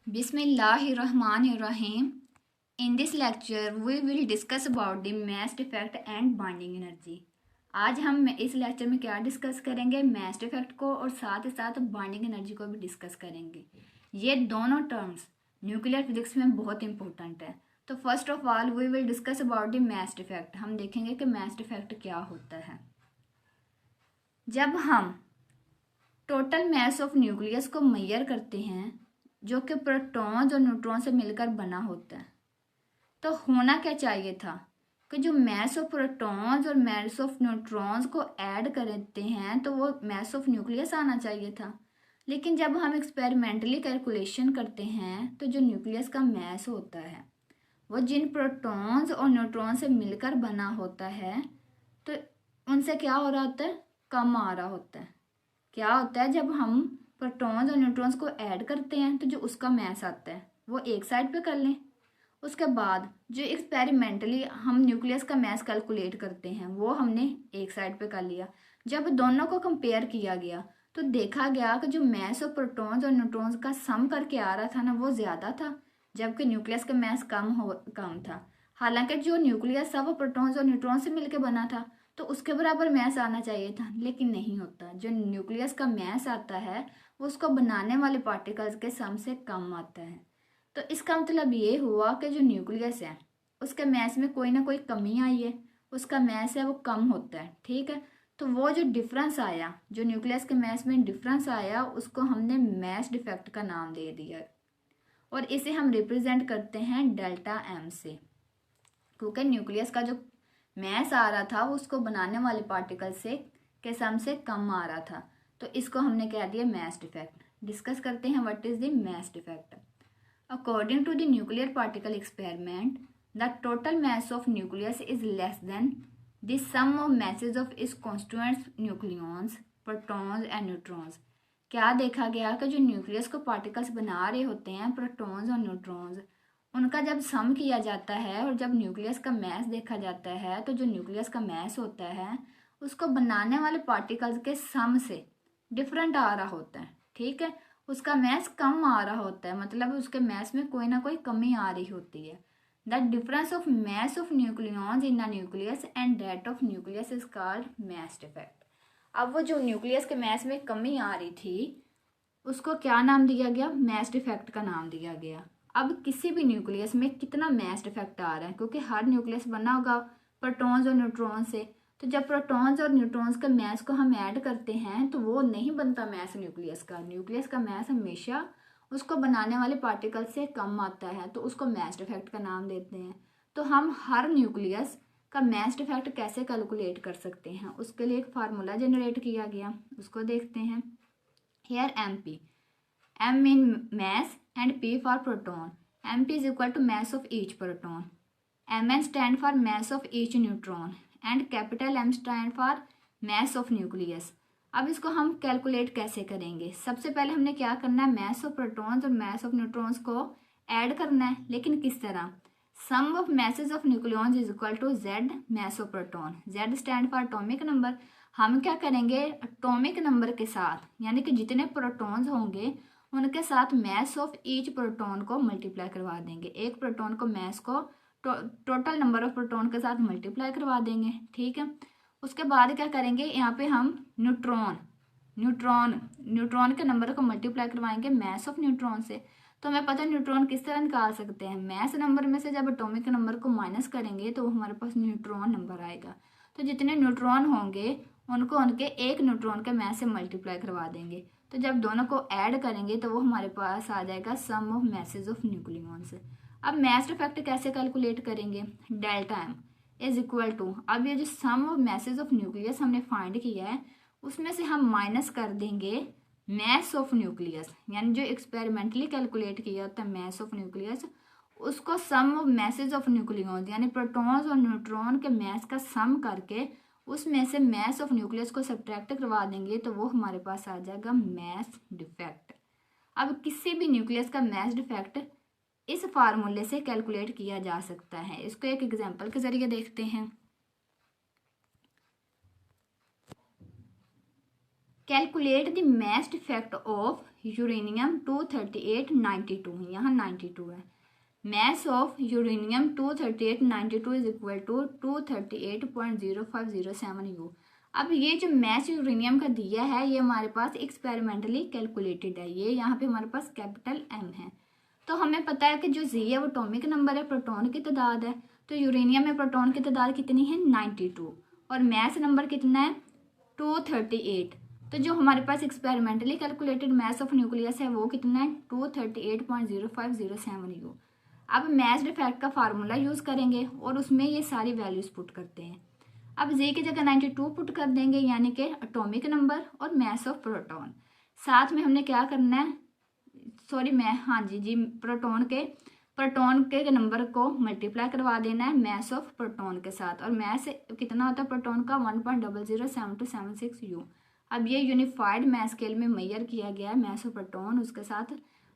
Bismillahirrahmanirrahim. In this lecture, we will discuss about the mass effect and bonding energy. आज हम इस lecture में क्या डिस्कस करेंगे, मास इफेक्ट को और साथ ही साथ बॉन्डिंग एनर्जी को भी डिस्कस करेंगे। ये दोनों टर्म्स न्यूक्लियर फिजिक्स में बहुत इंपॉर्टेंट है। तो first of all we will discuss about the mass effect. हम देखेंगे कि मास इफेक्ट क्या होता है। जब हम टोटल मास ऑफ न्यूक्लियस को मेजर करते हैं, जो कि प्रोटॉन्स और न्यूट्रॉन से मिलकर बना होता है, तो होना क्या चाहिए था कि जो मास ऑफ प्रोटॉन्स और मास ऑफ न्यूट्रॉन्स को ऐड करते हैं तो वो मास ऑफ न्यूक्लियस आना चाहिए था। लेकिन जब हम एक्सपेरिमेंटली कैलकुलेशन करते हैं तो जो न्यूक्लियस का मास होता है वो जिन प्रोटॉन्स और न्यूट्रॉन से मिलकर बना होता है तो उनसे क्या हो रहा होता है, कम आ रहा होता है। क्या होता है, जब हम प्रोटॉन्स और न्यूट्रॉन्स को ऐड करते हैं तो जो उसका मास आता है वो एक साइड पे कर लें। उसके बाद जो एक्सपेरिमेंटली हम न्यूक्लियस का मास कैलकुलेट करते हैं वो हमने एक साइड पे कर लिया। जब दोनों को कंपेयर किया गया तो देखा गया कि जो मास ऑफ प्रोटॉन्स और न्यूट्रॉन्स का सम करके आ रहा था ना, वो ज़्यादा था, जबकि न्यूक्लियस का मास कम था। हालांकि जो न्यूक्लियस था वो प्रोटॉन्स और न्यूट्रॉन से मिलकर बना था तो उसके बराबर मास आना चाहिए था, लेकिन नहीं होता। जो न्यूक्लियस का मास आता है वो उसको बनाने वाले पार्टिकल्स के सम से कम आता है। तो इसका मतलब ये हुआ कि जो न्यूक्लियस है उसके मास में कोई ना कोई कमी आई है, उसका मास है वो कम होता है। ठीक है, तो वो जो डिफरेंस आया, जो न्यूक्लियस के मास में डिफरेंस आया, उसको हमने मास डिफेक्ट का नाम दे दिया और इसे हम रिप्रेजेंट करते हैं डेल्टा एम से, क्योंकि न्यूक्लियस का जो मास आ रहा था वो उसको बनाने वाले पार्टिकल से के सम से कम आ रहा था, तो इसको हमने कह दिया मास डिफेक्ट। डिस्कस करते हैं what is the mass defect. According to the nuclear particle experiment, the total mass of nucleus is less than the sum of masses of its constituent nucleons, protons and neutrons. क्या देखा गया कि जो nucleus को particles बना रहे होते हैं, प्रोटॉन्स और न्यूट्रॉन्स, उनका जब सम किया जाता है और जब न्यूक्लियस का मास देखा जाता है तो जो न्यूक्लियस का मास होता है उसको बनाने वाले पार्टिकल्स के सम से डिफरेंट आ रहा होता है। ठीक है, उसका मास कम आ रहा होता है, मतलब उसके मास में कोई ना कोई कमी आ रही होती है। The difference of mass of nucleons in the nucleus and that of nucleus is called mass defect. अब वो जो न्यूक्लियस के मास में कमी आ रही थी उसको क्या नाम दिया गया, मास डिफेक्ट का नाम दिया गया। अब किसी भी न्यूक्लियस में कितना मास डिफेक्ट आ रहा है, क्योंकि हर न्यूक्लियस बना होगा प्रोटॉन्स और न्यूट्रॉन से, तो जब प्रोटॉन्स और न्यूट्रॉन्स के मास को हम ऐड करते हैं तो वो नहीं बनता मास न्यूक्लियस का। न्यूक्लियस का मास हमेशा उसको बनाने वाले पार्टिकल से कम आता है, तो उसको मास डिफेक्ट का नाम देते हैं। तो हम हर न्यूक्लियस का मास डिफेक्ट कैसे कैलकुलेट कर सकते हैं, उसके लिए एक फार्मूला जनरेट किया गया, उसको देखते हैं। Here MP, M in mass and P for proton. MP is equal to mass of each proton. Mn stand for mass of each neutron and capital M stand for mass of nucleus. अब इसको हम calculate कैसे करेंगे, सबसे पहले हमने क्या करना है, मास ऑफ प्रोटॉन्स और मास ऑफ न्यूट्रॉन्स को ऐड करना है। लेकिन किस तरह, sum of masses of nucleons is equal to Z mass of proton. Z stand for atomic number. हम क्या करेंगे, एटॉमिक नंबर के साथ, यानी कि जितने प्रोटॉन्स होंगे उनके साथ मास ऑफ ईच प्रोटॉन को मल्टीप्लाई करवा देंगे। एक प्रोटॉन को मास को टोटल नंबर ऑफ प्रोटॉन के साथ मल्टीप्लाई करवा देंगे। ठीक है, उसके बाद क्या करेंगे, यहाँ पे हम न्यूट्रॉन के नंबर को मल्टीप्लाई करवाएंगे मास ऑफ न्यूट्रॉन से। तो हमें पता है न्यूट्रॉन किस तरह निकाल सकते हैं, मास नंबर में से जब एटॉमिक नंबर को माइनस करेंगे तो हमारे पास न्यूट्रॉन नंबर आएगा। तो जितने न्यूट्रॉन होंगे उनको उनके एक न्यूट्रॉन के मास से मल्टीप्लाई करवा देंगे, तो जब दोनों को ऐड करेंगे तो वो हमारे पास आ जाएगा sum of masses of nucleons. अब मास इफेक्ट कैसे कैलकुलेट करेंगे, delta M is equal to, अब ये जो sum of masses of nucleus हमने फाइंड किया है उसमें से हम माइनस कर देंगे मास ऑफ न्यूक्लियस, यानी जो एक्सपेरिमेंटली कैलकुलेट किया होता है मास ऑफ न्यूक्लियस, उसको सम ऑफ मैसेज ऑफ न्यूक्लियॉन्स यानी प्रोटॉन्स और न्यूट्रॉन के मास का सम करके उसमें से मास ऑफ न्यूक्लियस को सब्ट्रैक्ट करवा देंगे तो वो हमारे पास आ जाएगा मास डिफेक्ट। अब किसी भी न्यूक्लियस का मास डिफेक्ट इस फार्मूले से कैलकुलेट किया जा सकता है। इसको एक एग्जांपल के जरिए देखते हैं। Calculate the mass effect of uranium 23892, यहाँ 92 है। mass of uranium 23892 is equal to 238.0507 U। अब ये जो मैस यूरेनियम का दिया है ये हमारे पास एक्सपेरिमेंटली कैलकुलेटेड है, ये यहाँ पे हमारे पास कैपिटल M है। तो हमें पता है कि जो Z है वो एटॉमिक नंबर है, प्रोटॉन की तादाद है। तो यूरेनियम में प्रोटॉन की तादाद कितनी है 92 और मैस नंबर कितना है 238। तो जो हमारे पास experimentally calculated mass of nucleus है वो कितना है 238.0507 U। अब मैस डिफेक्ट का फार्मूला यूज़ करेंगे और उसमें ये सारी वैल्यूज़ पुट करते हैं। अब जे की जगह 92 पुट कर देंगे, यानी कि एटॉमिक नंबर और मैस ऑफ प्रोटॉन। साथ में हमने क्या करना है, प्रोटॉन के नंबर को मल्टीप्लाई करवा देना है मैस ऑफ प्रोटॉन के साथ। और मैस कितना होता है प्रोटॉन का 1.007276 U। अब ये यूनिफाइड मैस स्केल में मेजर किया गया है मैस ऑफ प्रोटॉन, उसके साथ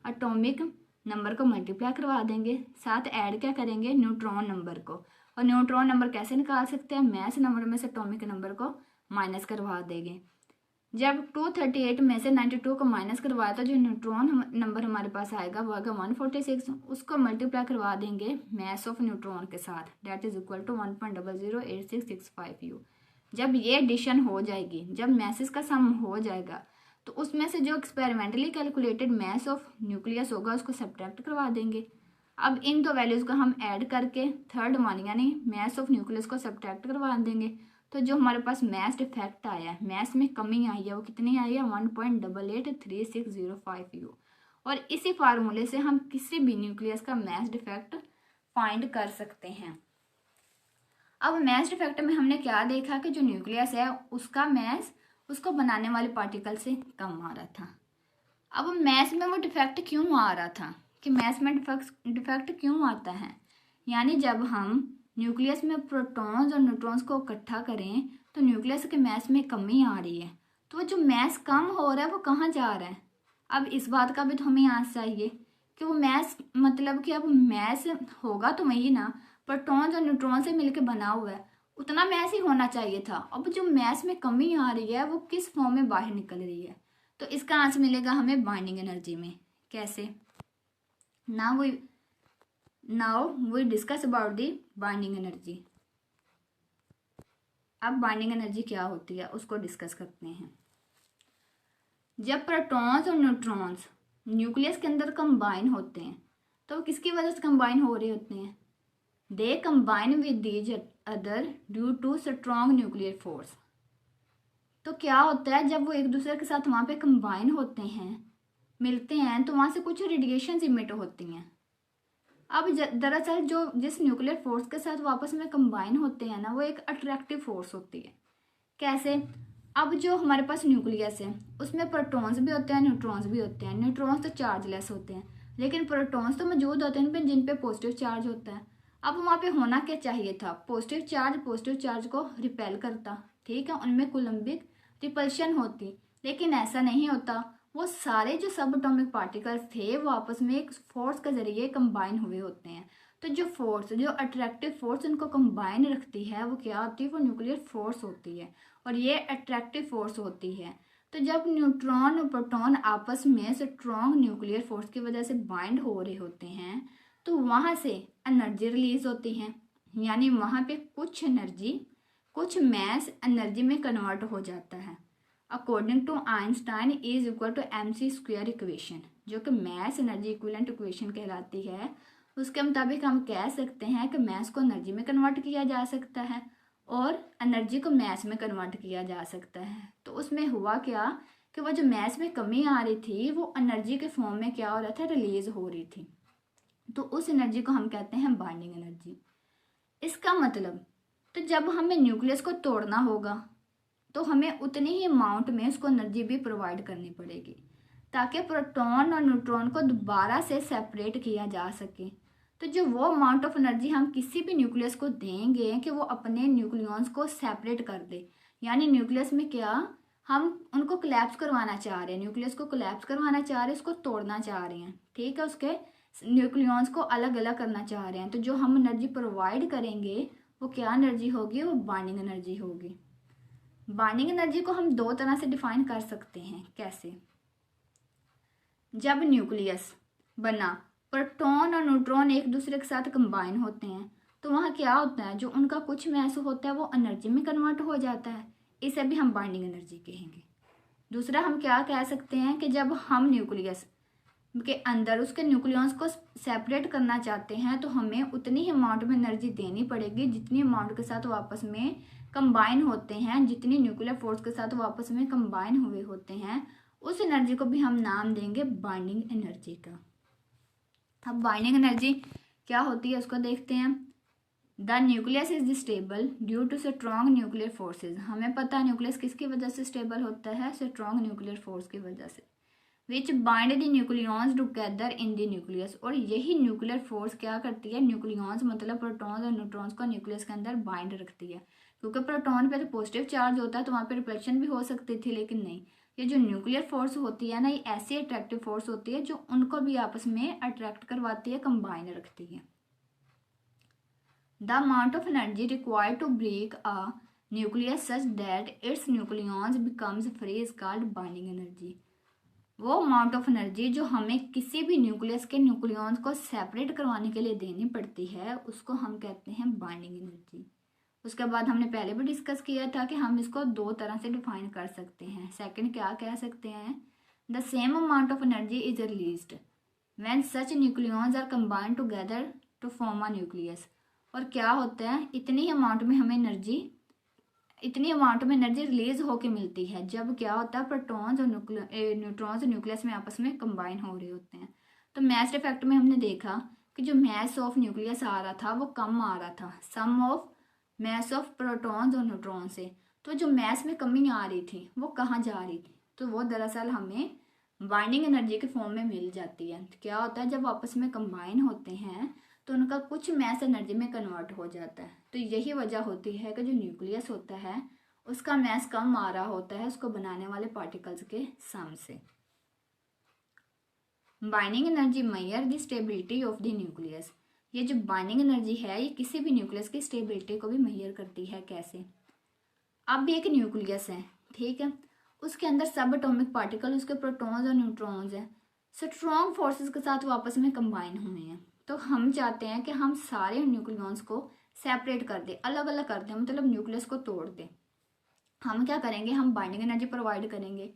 एटॉमिक नंबर को मल्टीप्लाई करवा देंगे, साथ ऐड क्या करेंगे न्यूट्रॉन नंबर को। और न्यूट्रॉन नंबर कैसे निकाल सकते हैं, मैस नंबर में से एटॉमिक नंबर को माइनस करवा देंगे। जब 238 में से 92 को माइनस करवाया तो जो न्यूट्रॉन नंबर हमारे पास आएगा वो आएगा 146, उसको मल्टीप्लाई करवा देंगे मैस ऑफ न्यूट्रॉन के साथ, that is equal to 1.008665 U। जब ये एडिशन हो जाएगी, जब मैसेस का सम हो जाएगा तो उसमें से जो experimentally calculated mass of nucleus होगा उसको सब्ट्रैक्ट करवा देंगे। अब इन दो वैल्यूज़ को हम ऐड करके थर्ड वन यानी मैस ऑफ न्यूक्लियस को सब्ट्रैक्ट करवा देंगे। तो जो हमारे पास मैस डिफेक्ट आया है, मैस में कमी आई है, वो कितनी आई है 1.883605 U। और इसी फार्मूले से हम किसी भी न्यूक्लियस का मैस डिफेक्ट फाइंड कर सकते हैं। अब मैस डिफेक्ट में हमने क्या देखा कि जो न्यूक्लियस है उसका मैस उसको बनाने वाले पार्टिकल से कम आ रहा था। अब मैस में वो डिफेक्ट क्यों आ रहा था, कि मैस में डिफेक्ट क्यों आता है, यानी जब हम न्यूक्लियस में प्रोटॉन्स और न्यूट्रॉन्स को इकट्ठा करें तो न्यूक्लियस के मैस में कमी आ रही है। तो वो जो मैस कम हो रहा है वो कहाँ जा रहा है। अब इस बात का भी तो हमें याद चाहिए कि वो मैस मतलब कि अब मैस होगा तो वही ना, प्रोटॉन्स और न्यूट्रॉन से मिलकर बना हुआ है, उतना मैस ही होना चाहिए था। अब जो मैस में कमी आ रही है वो किस फॉर्म में बाहर निकल रही है, तो इसका आंसर मिलेगा हमें बाइंडिंग एनर्जी में। कैसे, now we discuss about the binding energy. अब बाइंडिंग एनर्जी क्या होती है उसको डिस्कस करते हैं। जब प्रोटॉन्स और न्यूट्रॉन्स न्यूक्लियस के अंदर कंबाइन होते हैं तो वो किसकी वजह से कंबाइन हो रहे होते हैं, they combine with these other due to strong nuclear force. तो क्या होता है जब वो एक दूसरे के साथ वहाँ पे कंबाइन होते हैं, मिलते हैं, तो वहाँ से कुछ रेडिएशन इमिट होती हैं। अब दरअसल जो जिस न्यूक्लियर फोर्स के साथ वो आपस में कंबाइन होते हैं ना वो एक अट्रैक्टिव फोर्स होती है। कैसे, अब जो हमारे पास न्यूक्लियस है उसमें प्रोटॉन्स भी होते हैं न्यूट्रॉन्स भी होते हैं। न्यूट्रॉन्स तो चार्जलेस होते हैं लेकिन प्रोटॉन्स तो मौजूद होते हैं जिन पे पॉजिटिव चार्ज होता है। अब वहाँ पे होना क्या चाहिए था, पॉजिटिव चार्ज को रिपेल करता, ठीक है, उनमें कूलम्बिक रिपल्शन होती, लेकिन ऐसा नहीं होता। वो सारे जो सब एटॉमिक पार्टिकल्स थे वो आपस में एक फोर्स के जरिए कंबाइन हुए होते हैं। तो जो फोर्स, जो अट्रैक्टिव फोर्स उनको कंबाइन रखती है वो क्या होती है, वो न्यूक्लियर फोर्स होती है और ये अट्रैक्टिव फोर्स होती है। तो जब न्यूट्रॉन और प्रोटॉन आपस में स्ट्रॉन्ग न्यूक्लियर फोर्स की वजह से बाइंड हो रहे होते हैं तो वहाँ से एनर्जी रिलीज होती है, यानी वहाँ पे कुछ एनर्जी, कुछ मैस एनर्जी में कन्वर्ट हो जाता है। According to Einstein is equal to mc square equation, जो कि मैस एनर्जी इक्विवेलेंट इक्वेशन कहलाती है, उसके मुताबिक हम कह सकते हैं कि मैस को एनर्जी में कन्वर्ट किया जा सकता है और एनर्जी को मैस में कन्वर्ट किया जा सकता है। तो उसमें हुआ क्या कि वो जो मैस में कमी आ रही थी वो एनर्जी के फॉर्म में क्या हो रहा था, रिलीज हो रही थी। तो उस एनर्जी को हम कहते हैं बाइंडिंग एनर्जी। इसका मतलब, तो जब हमें न्यूक्लियस को तोड़ना होगा तो हमें उतनी ही अमाउंट में उसको एनर्जी भी प्रोवाइड करनी पड़ेगी ताकि प्रोटॉन और न्यूट्रॉन को दोबारा से सेपरेट किया जा सके। तो जो वो अमाउंट ऑफ एनर्जी हम किसी भी न्यूक्लियस को देंगे कि वो अपने न्यूक्लियॉन्स को सेपरेट कर दे, यानी न्यूक्लियस में क्या हम उनको कोलैप्स करवाना चाह रहे हैं, न्यूक्लियस को कोलैप्स करवाना चाह रहे हैं, उसको तोड़ना चाह रहे हैं, ठीक है, उसके न्यूक्लियॉन्स को अलग अलग करना चाह रहे हैं। तो जो हम एनर्जी प्रोवाइड करेंगे वो क्या एनर्जी होगी, वो बाइंडिंग एनर्जी होगी। बाइंडिंग एनर्जी को हम दो तरह से डिफाइन कर सकते हैं। कैसे? जब न्यूक्लियस बना प्रोटॉन और न्यूट्रॉन एक दूसरे के साथ कंबाइन होते हैं तो वहाँ क्या होता है, जो उनका कुछ मैस होता है वो एनर्जी में कन्वर्ट हो जाता है। इसे भी हम बाइंडिंग एनर्जी कहेंगे। दूसरा हम क्या कह सकते हैं कि जब हम न्यूक्लियस के अंदर उसके न्यूक्लियस को सेपरेट करना चाहते हैं तो हमें उतनी ही अमाउंट में एनर्जी देनी पड़ेगी जितनी अमाउंट के साथ वो आपस में कंबाइन होते हैं, जितनी न्यूक्लियर फोर्स के साथ वो आपस में कंबाइन हुए होते हैं। उस एनर्जी को भी हम नाम देंगे बाइंडिंग एनर्जी का। अब बाइंडिंग एनर्जी क्या होती है उसको देखते हैं। The nucleus is stable due to strong nuclear forces. हमें पता है न्यूक्लियस किसकी वजह से स्टेबल होता है, स्ट्रॉन्ग न्यूक्लियर फोर्स की वजह से। Which bind the nucleons together in the nucleus. और यही न्यूक्लियर फोर्स क्या करती है, न्यूक्लियॉन्स मतलब प्रोटॉन्स और न्यूट्रॉन्स को न्यूक्लियस के अंदर बाइंड रखती है। क्योंकि प्रोटॉन पे तो पॉजिटिव चार्ज होता है तो वहाँ पे रिपल्शन भी हो सकती थी, लेकिन नहीं, ये जो न्यूक्लियर फोर्स होती है ना, ये ऐसी अट्रैक्टिव फोर्स होती है जो उनको भी आपस में अट्रैक्ट करवाती है, कंबाइन रखती है। The amount of energy required to break a nucleus such that its nucleons becomes free is called binding energy. वो अमाउंट ऑफ एनर्जी जो हमें किसी भी न्यूक्लियस के न्यूक्लियॉन्स को सेपरेट करवाने के लिए देनी पड़ती है उसको हम कहते हैं बाइंडिंग एनर्जी। उसके बाद हमने पहले भी डिस्कस किया था कि हम इसको दो तरह से डिफाइन कर सकते हैं। सेकंड क्या कह सकते हैं, the same amount of energy is released when such nucleons are combined together to form a nucleus. और क्या होता है, इतनी अमाउंट में एनर्जी रिलीज होके मिलती है जब क्या होता है, प्रोटॉन्स और न्यूट्रॉन्स न्यूक्लियस में आपस में कंबाइन हो रहे होते हैं। तो मैस इफेक्ट में हमने देखा कि जो मैस ऑफ न्यूक्लियस आ रहा था वो कम आ रहा था सम ऑफ मैस ऑफ प्रोटॉन्स और न्यूट्रॉन से। तो जो मैस में कमी आ रही थी वो कहाँ जा रही थी, तो वो दरअसल हमें बाइंडिंग एनर्जी के फॉर्म में मिल जाती है। तो क्या होता है, जब आपस में कंबाइन होते हैं तो उनका कुछ मैस एनर्जी में कन्वर्ट हो जाता है। तो यही वजह होती है कि जो न्यूक्लियस होता है उसका मैस कम आ रहा होता है उसको बनाने वाले पार्टिकल्स के सम से। Binding energy measure the stability of the nucleus. ये जो बाइंडिंग एनर्जी है ये किसी भी न्यूक्लियस की स्टेबिलिटी को भी मेजर करती है। कैसे? अब भी एक न्यूक्लियस है, ठीक है, उसके अंदर सब एटॉमिक पार्टिकल उसके प्रोटॉन्स और न्यूट्रॉन्स हैं, स्ट्रॉन्ग फोर्सेस के साथ वो आपस में कंबाइन हुए हैं। तो हम चाहते हैं कि हम सारे न्यूक्लियॉन्स को सेपरेट कर दें, अलग अलग कर दें, मतलब न्यूक्लियस को तोड़ दें। हम क्या करेंगे, हम बाइंडिंग एनर्जी प्रोवाइड करेंगे।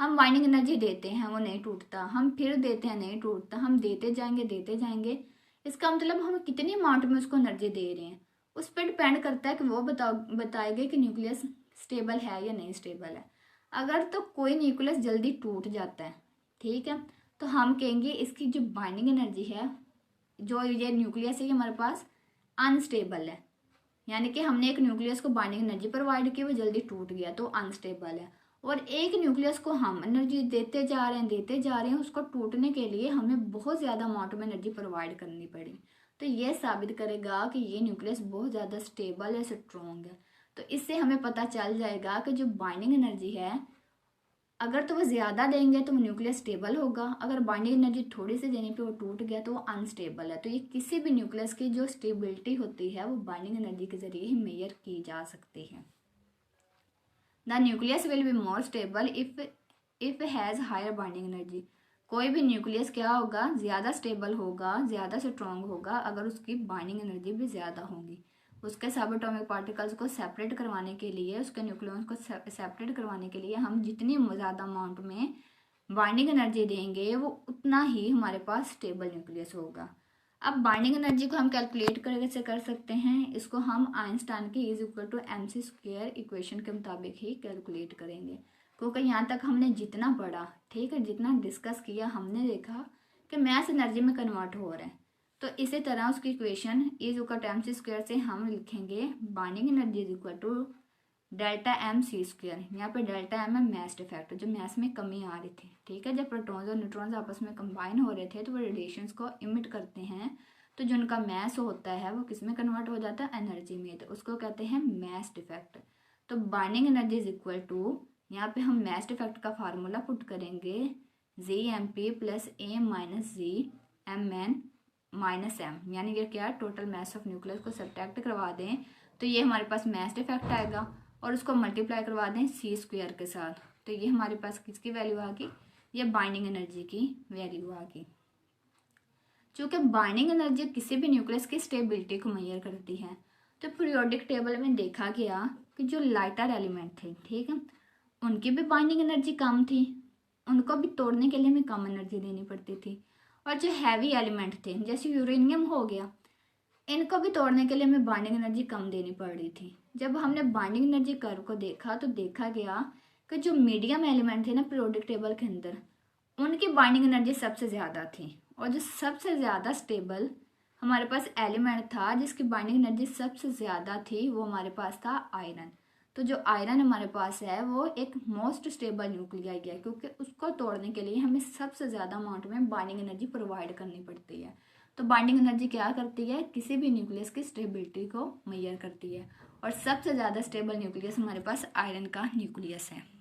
हम बाइंडिंग एनर्जी देते हैं वो नहीं टूटता, हम फिर देते हैं नहीं टूटता, हम देते जाएंगे। इसका मतलब हम कितनी अमाउंट में उसको एनर्जी दे रहे हैं उस पर डिपेंड करता है कि वो बताएगा कि न्यूक्लियस स्टेबल है या नहीं स्टेबल है। अगर तो कोई न्यूक्लियस जल्दी टूट जाता है, ठीक है, तो हम कहेंगे इसकी जो बाइंडिंग एनर्जी है, जो ये न्यूक्लियस है ये हमारे पास अनस्टेबल है। यानी कि हमने एक न्यूक्लियस को बाइंडिंग एनर्जी प्रोवाइड की, वो जल्दी टूट गया तो अनस्टेबल है। और एक न्यूक्लियस को हम एनर्जी देते जा रहे हैं, उसको टूटने के लिए हमें बहुत ज़्यादा अमाउंट में एनर्जी प्रोवाइड करनी पड़ी। तो ये साबित करेगा कि ये न्यूक्लियस बहुत ज़्यादा स्टेबल है, स्ट्रॉन्ग है। तो इससे हमें पता चल जाएगा कि जो बाइंडिंग एनर्जी है अगर तो वो ज़्यादा देंगे तो वो न्यूक्लियस स्टेबल होगा, अगर बाइंडिंग एनर्जी थोड़ी सी देने पे वो टूट गया तो वो अनस्टेबल है। तो ये किसी भी न्यूक्लियस की जो स्टेबिलिटी होती है वो बाइंडिंग एनर्जी के जरिए ही मेजर की जा सकती है। The nucleus will be more stable if has higher binding energy. कोई भी न्यूक्लियस क्या होगा, ज़्यादा स्टेबल होगा, ज़्यादा स्ट्रॉन्ग होगा अगर उसकी बाइंडिंग एनर्जी भी ज़्यादा होगी। उसके सब एटॉमिक पार्टिकल्स को सेपरेट करवाने के लिए, उसके न्यूक्लियॉन्स को सेपरेट करवाने के लिए हम जितनी ज़्यादा अमाउंट में बाइंडिंग एनर्जी देंगे वो उतना ही हमारे पास स्टेबल न्यूक्लियस होगा। अब बाइंडिंग एनर्जी को हम कैलकुलेट कैसे कर सकते हैं, इसको हम आइंस्टाइन की E=mc² इक्वेशन के मुताबिक ही कैलकुलेट करेंगे। क्योंकि यहाँ तक हमने जितना पढ़ा, ठीक है, जितना डिस्कस किया, हमने देखा कि मैस एनर्जी में कन्वर्ट हो रहा है। तो इसी तरह उसकी इक्वेशन E=mc² से हम लिखेंगे बाइंडिंग एनर्जी Δmc²। यहाँ पे Δm है मैस इफेक्ट, जो मैस में कमी आ रही थी, ठीक है, जब प्रोटॉन्स और न्यूट्रॉन्स आपस में कंबाइन हो रहे थे तो वो रेडिएशंस को इमिट करते हैं। तो जो उनका मैस होता है वो किस में कन्वर्ट हो जाता है, एनर्जी में, तो उसको कहते हैं मैस इफेक्ट। तो binding energy is equal to, यहाँ पे हम मैस इफेक्ट का फार्मूला पुट करेंगे Gmp + A - Gmn - m, यानी ये क्या, टोटल मैस ऑफ न्यूक्लियस को सब्ट्रैक्ट करवा दें तो ये हमारे पास मैस इफेक्ट आएगा। और उसको मल्टीप्लाई करवा दें सी स्क्वायर के साथ, तो ये हमारे पास किसकी वैल्यू आ गई, ये बाइंडिंग एनर्जी की वैल्यू आ गई। चूँकि बाइंडिंग एनर्जी किसी भी न्यूक्लियस की स्टेबिलिटी को मेजर करती है, तो पीरियोडिक टेबल में देखा गया कि जो लाइटर एलिमेंट थे, ठीक है, उनकी भी बाइंडिंग एनर्जी कम थी, उनको भी तोड़ने के लिए हमें कम एनर्जी देनी पड़ती थी। और जो हैवी एलिमेंट थे जैसे यूरेनियम हो गया, इनको भी तोड़ने के लिए हमें बाइंडिंग एनर्जी कम देनी पड़ रही थी। जब हमने बाइंडिंग एनर्जी कर्व को देखा तो देखा गया कि जो मीडियम एलिमेंट थे ना पीरियोडिक टेबल के अंदर, उनकी बाइंडिंग एनर्जी सबसे ज़्यादा थी। और जो सबसे ज़्यादा स्टेबल हमारे पास एलिमेंट था जिसकी बाइंडिंग एनर्जी सबसे ज़्यादा थी, वो हमारे पास था आयरन। तो जो आयरन हमारे पास है वो एक मोस्ट स्टेबल न्यूक्लियाई है, क्योंकि उसको तोड़ने के लिए हमें सबसे ज़्यादा अमाउंट में बाइंडिंग एनर्जी प्रोवाइड करनी पड़ती है। तो बाइंडिंग एनर्जी क्या करती है, किसी भी न्यूक्लियस की स्टेबिलिटी को मेजर करती है, और सबसे ज़्यादा स्टेबल न्यूक्लियस हमारे पास आयरन का न्यूक्लियस है।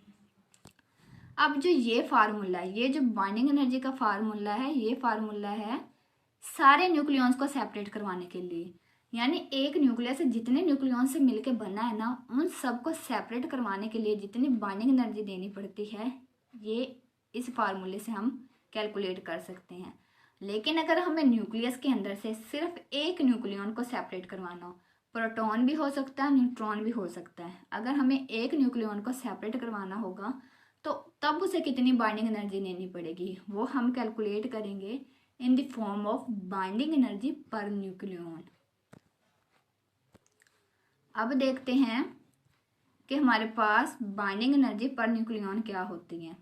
अब जो ये फार्मूला है, ये जो बाइंडिंग एनर्जी का फार्मूला है, ये फार्मूला है सारे न्यूक्लियॉन्स को सेपरेट करवाने के लिए, यानी एक न्यूक्लियस जितने न्यूक्लियॉन से मिलके बना है ना, उन सबको सेपरेट करवाने के लिए जितनी बाइंडिंग एनर्जी देनी पड़ती है, ये इस फार्मूले से हम कैलकुलेट कर सकते हैं। लेकिन अगर हमें न्यूक्लियस के अंदर से सिर्फ एक न्यूक्लियॉन को सेपरेट करवाना हो, प्रोटॉन भी हो सकता है, न्यूट्रॉन भी हो सकता है, अगर हमें एक न्यूक्लियॉन को सेपरेट करवाना होगा तो तब उसे कितनी बाइंडिंग एनर्जी लेनी पड़ेगी, वो हम कैलकुलेट करेंगे in the form of binding energy per nucleon. अब देखते हैं कि हमारे पास बाइंडिंग एनर्जी पर न्यूक्लियॉन क्या होती है।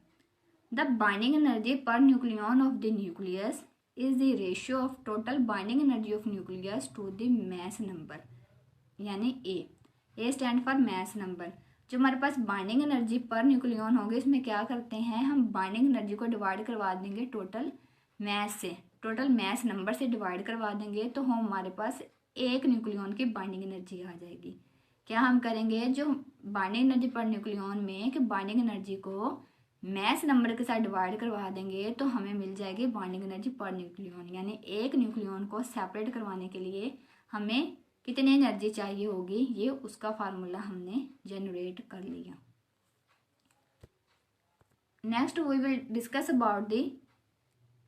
The binding energy per nucleon of the nucleus is the ratio of total binding energy of nucleus to the mass number, यानी A stand for mass number. जो हमारे पास बाइंडिंग एनर्जी पर न्यूक्लियॉन होगी, इसमें क्या करते हैं, हम बाइंडिंग एनर्जी को डिवाइड करवा देंगे टोटल मास से, टोटल मास नंबर से डिवाइड करवा देंगे, तो हम हमारे पास एक न्यूक्लियॉन की बाइंडिंग एनर्जी आ जाएगी। क्या हम करेंगे, जो बाइंडिंग एनर्जी पर न्यूक्लियॉन में कि बाइंडिंग एनर्जी को मास नंबर के साथ डिवाइड करवा देंगे, तो हमें मिल जाएगी बाइंडिंग एनर्जी पर न्यूक्लियॉन, यानी एक न्यूक्लियॉन को सेपरेट करवाने के लिए हमें कितनी एनर्जी चाहिए होगी, ये उसका फार्मूला हमने जनरेट कर लिया। Next we will discuss about the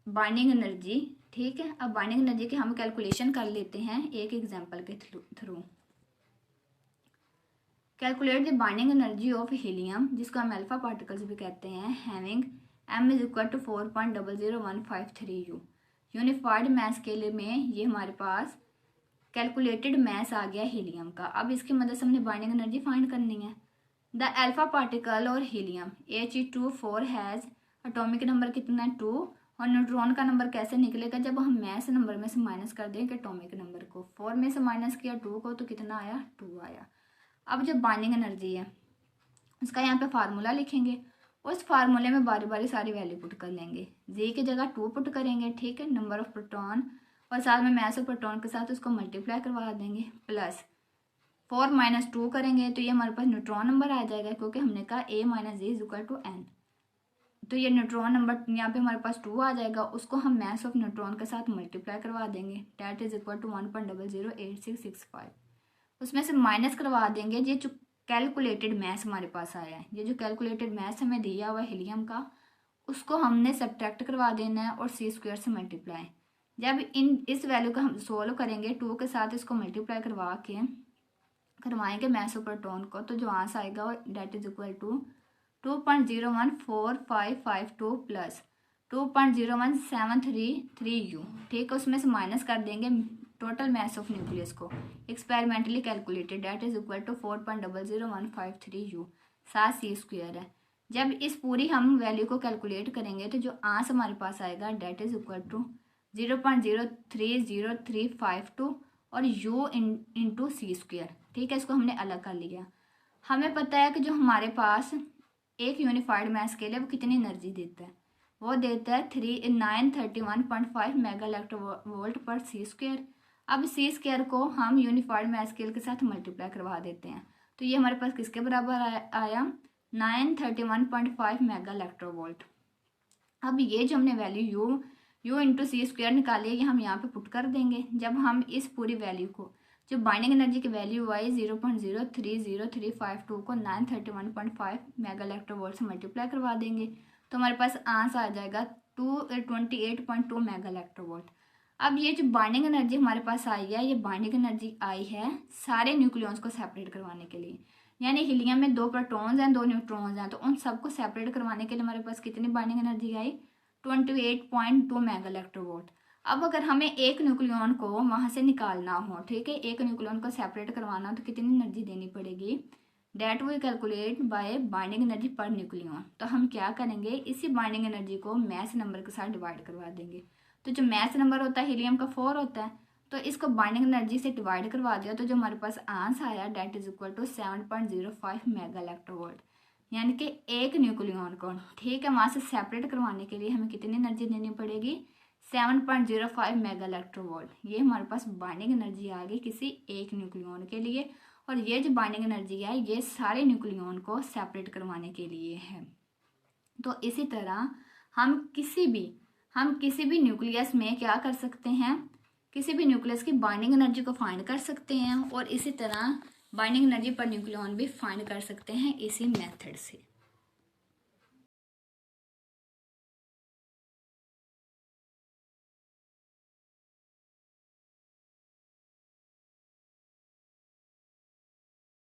binding energy, ठीक है। अब बाइंडिंग एनर्जी की हम कैलकुलेशन कर लेते हैं एक एग्जांपल के थ्रू। Calculate the binding energy of helium, जिसको हम अल्फा पार्टिकल्स भी कहते हैं, having m is equal to 4.00153 U। Unified mass के लिए में ये हमारे पास कैलकुलेटेड मैस आ गया हीलियम का। अब इसकी मदद से हमने बाइंडिंग एनर्जी फाइंड करनी है। द अल्फा पार्टिकल और helium He24 has atomic number कितना है 2, और न्यूट्रॉन का नंबर कैसे निकलेगा, जब हम मैस नंबर में से माइनस कर देंगे एटॉमिक नंबर को, 4 में से माइनस किया 2 को, तो कितना आया 2 आया। अब जो बाइंडिंग एनर्जी है उसका यहाँ पे फार्मूला लिखेंगे, उस फार्मूले में बारी बारी सारी वैल्यू पुट कर लेंगे। जी की जगह 2 पुट करेंगे, ठीक है, नंबर ऑफ प्रोटॉन, और साथ में मैस ऑफ प्रोटॉन के साथ उसको मल्टीप्लाई करवा देंगे, प्लस 4 - 2 करेंगे तो ये हमारे पास न्यूट्रॉन नंबर आ जाएगा, क्योंकि हमने कहा A - G = N। तो ये न्यूट्रॉन नंबर यहाँ पे हमारे पास 2 आ जाएगा, उसको हम मैस ऑफ न्यूट्रॉन के साथ मल्टीप्लाई करवा देंगे, डेट इज इक्वल टू 1.008665। उसमें से माइनस करवा देंगे ये जो कैलकुलेटेड मैस हमारे पास आया है, ये जो कैलकुलेटेड मैस हमें दिया हुआ है हीलियम का, उसको हमने सब्ट्रैक्ट करवा देना है और C² से मल्टीप्लाई। जब इस वैल्यू का हम सोल्व करेंगे 2 के साथ इसको मल्टीप्लाई करवाएंगे मैस ऑफ प्रोटॉन को, तो जो आंसर आएगा वो that is equal to 2.01455 plus 2.01733 U, ठीक है। उसमें से माइनस कर देंगे टोटल मैस ऑफ न्यूक्लियस को experimentally calculated, that is equal to 4.00153 U, साथ C² है। जब इस पूरी हम वैल्यू को कैलकुलेट करेंगे तो जो आंसर हमारे पास आएगा डेट इज इक्वल टू 0.030352 और U इंटू C², ठीक है। इसको हमने अलग कर लिया। हमें पता है कि जो हमारे पास एक यूनिफाइड मैस स्केल है वो कितनी एनर्जी देता है, वो देता है 931.5 मेगा इलेक्ट्रोवोल्ट पर C²। अब C² को हम यूनिफाइड मैस स्केल के साथ मल्टीप्लाई करवा देते हैं, तो ये हमारे पास किसके बराबर आया 931.5 मेगा इलेक्ट्रोवोल्ट। अब ये जो हमने वैल्यू U इंटू C² निकाली है, ये हम यहाँ पे पुट कर देंगे। जब हम इस पूरी वैल्यू को जो बाइंडिंग एनर्जी की वैल्यू आई 0.0300352 को 931.5 मेगा इलेक्ट्रोवोल्ट से मल्टीप्लाई करवा देंगे तो हमारे पास आंसर आ जाएगा 28.2 मेगा इलेक्ट्रोवोल्ट। अब ये जो बाइंडिंग एनर्जी हमारे पास आई है, ये बाइंडिंग एनर्जी आई है सारे न्यूक्लियॉन्स को सेपरेट करवाने के लिए। यानी हीलियम में 2 प्रोटॉन्स हैं 2 न्यूट्रॉन्स हैं, तो उन सबको सेपरेट करवाने के लिए हमारे पास कितनी बाइंडिंग एनर्जी आई 28.2 मेगा इलेक्ट्रोवोल्ट। अब अगर हमें एक न्यूक्लियॉन को वहां से निकालना हो, ठीक है, एक न्यूक्लियॉन को सेपरेट करवाना हो तो कितनी एनर्जी देनी पड़ेगी, that we calculate by binding energy per nucleon. तो हम क्या करेंगे, इसी बाइंडिंग एनर्जी को मैस नंबर के साथ डिवाइड करवा देंगे। तो जो मैस नंबर होता है हीलियम का 4 होता है, तो इसको बाइंडिंग एनर्जी से डिवाइड करवा दिया तो जो हमारे पास आंसर आया that is equal to 7.05 mega electronvolt. यानी कि एक न्यूक्लियॉन को, ठीक है, वहां से सेपरेट करवाने के लिए हमें कितनी एनर्जी देनी पड़ेगी 7.05 मेगा इलेक्ट्रोवोल्ट। ये हमारे पास बाइंडिंग एनर्जी आ गई किसी एक न्यूक्लियॉन के लिए, और ये जो बाइंडिंग एनर्जी है ये सारे न्यूक्लियॉन को सेपरेट करवाने के लिए है। तो इसी तरह हम किसी भी न्यूक्लियस में क्या कर सकते हैं, किसी भी न्यूक्लियस की बाइंडिंग एनर्जी को फाइंड कर सकते हैं, और इसी तरह बाइंडिंग एनर्जी पर न्यूक्लियॉन भी फाइंड कर सकते हैं इसी मेथड से।